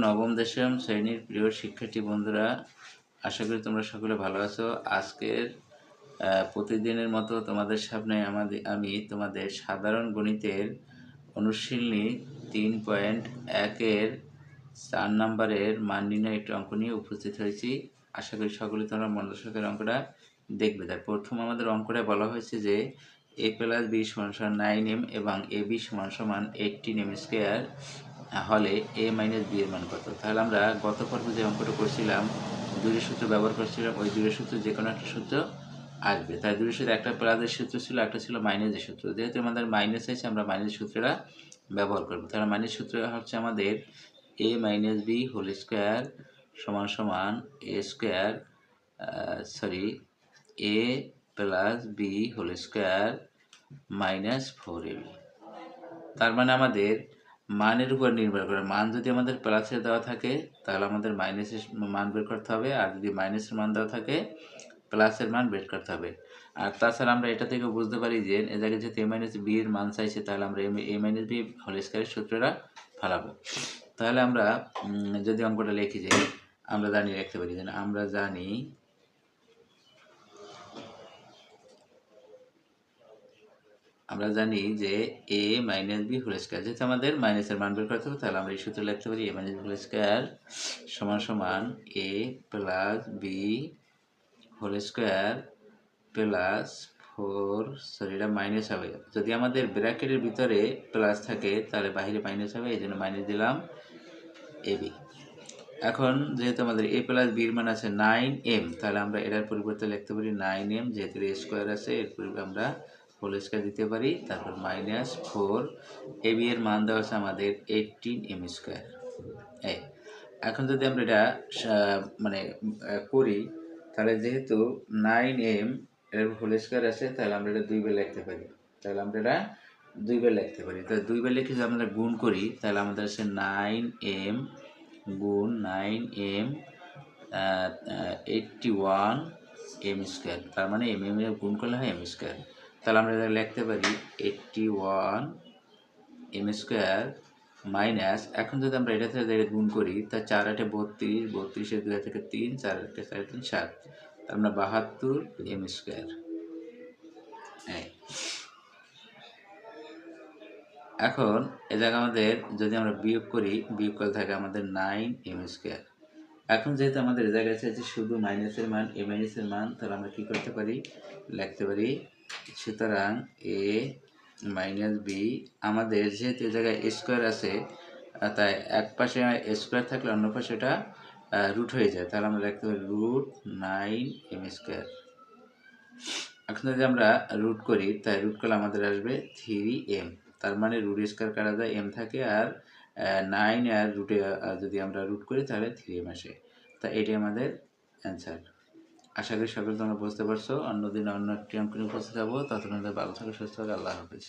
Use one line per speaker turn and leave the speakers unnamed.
নবম দশম শ্রেণীর প্রিয় শিক্ষার্থী বন্ধুরা, আশা করি তোমরা সকলে ভালো আছো। আজকের প্রতিদিনের মতো তোমাদের সামনে আমি তোমাদের সাধারণ গণিতের অনুশীলনী 3.1-এর 4 নম্বরের মান নির্ণয় একটি অঙ্ক নিয়ে উপস্থিত হয়েছি। আশা করি সকলে তোমরা মনোযোগ সহকারে অঙ্কটা দেখবে। তাই প্রথম আমাদের অঙ্কটা বলা হয়েছে যে a + b = 9m এবং ab = 18m স্কয়ার হলে a - b এর মান কত। তাহলে আমরা গত পর্বে যে অঙ্কটা করছিলাম দুইয়ের সূত্র ব্যবহার করছিলাম, ওই দুইয়ের সূত্র যে কোনো একটা সূত্র আসবে। তাই দুইয়ের সূত্রে একটা প্লাসের সূত্র ছিল, একটা ছিল মাইনাসের সূত্র। যেহেতু আমাদের মাইনাস আছে, আমরা মাইনাস সূত্রটা ব্যবহার করব। তাহলে মাইনাস সূত্র হচ্ছে আমাদের a - b হোল স্কয়ার সমান a square a + b whole square -4ab। তার মানে আমাদের মানের উপর নির্ভর করে। মান যদি আমাদের প্লাসে দেওয়া থাকে তাহলে আমাদের মাইনাসের মান বের করতে হবে, আর যদি মাইনাসের মান দেওয়া থাকে প্লাসের মান বের করতে হবে। আর তাছাড়া আমরা এটা থেকে বুঝতে পারি যে এ জায়গায় যেহেতু a - b এর মান চাইছে, তাহলে আমরা a - b হোল স্কয়ারের সূত্রটা ফেলাবো। তাহলে আমরা যদি অঙ্কটা লিখি যে আমরা লিখতে পারি যে আমরা জানি যে a - b হোল স্কয়ার, যেহেতু আমাদের মাইনাসের মান বের করতে হবে, তাহলে আমরা এই সূত্র লিখতে পারি a - b হোল স্কয়ার সমান a + b whole square plus 4 এটা মাইনাস হবে। যদি আমাদের ব্র্যাকেটের ভিতরে প্লাস থাকে তাহলে বাইরে মাইনাস হবে, এই জন্য মাইনাস দিলাম ab। এখন যেহেতু আমাদের a + b এর মান আছে 9m, তাহলে আমরা এটার পরিবর্তে লিখতে পারি 9m, যেহেতু a স্কয়ার আছে এর পরিবর্তে আমরা হোল স্কয়ার দিতে পারি, তারপর -4। ab এর মান দেওয়া আছে আমাদের 18m স্কয়ার। এখন যদি আমরা এটা করি, তাহলে যেহেতু 9m এর হোল স্কয়ার আছে, তাহলে আমরা এটা 2 বার লিখতে পারি। তো 2 বার লিখে যদি আমরা গুণ করি, তাহলে আমাদের আছে 9m গুণ 9m 81m স্কয়ার। তার মানে m এর গুণ করলে হয় m স্কয়ার। তাহলে আমরা এটা লিখতে পারি 81m স্কয়ার মাইনাস, এখন যদি আমরা এটা থেকে গুণ করি, তা 4 8 32, 32 2 থেকে 3, 4 8 4 3 7, তার মানে 72m স্কয়ার। এখন এ জায়গায় আমাদের যদি আমরা বিয়োগ করি, বিয়োগ করলে থাকে আমাদের 9m স্কয়ার। এখন যেহেতু আমাদের এ জায়গায় আছে শুধু মাইনাসের মান, a - এর মান, তাহলে আমরা কি করতে পারি, লিখতে পারি সুতরাং a - b, আমাদের যেহেতু এ জায়গায় স্কয়ার আছে, তাই এক পাশে স্কয়ার থাকলে অন্য পাশে এটা রুট হয়ে যায়, তাহলে আমরা লিখতে পারি √9m স্কয়ার। এখন যদি আমরা রুট করি, তাই রুট করলে আমাদের আসবে 3m। তার মানে রুট স্কয়ার কাটা যায়, m থাকে, আর 9 আর রুটে যদি আমরা রুট করি তাহলে 3m আসে। তা এটাই আমাদের অ্যান্সার। আশা করি সকলে তোমরা বুঝতে পারছো। অন্যদিন অন্য একটি অঙ্ক নিয়ে উপস্থিত হবো। ততক্ষণ ভালো থাকো, সুস্থ থাকো। আল্লাহ হাফেজ।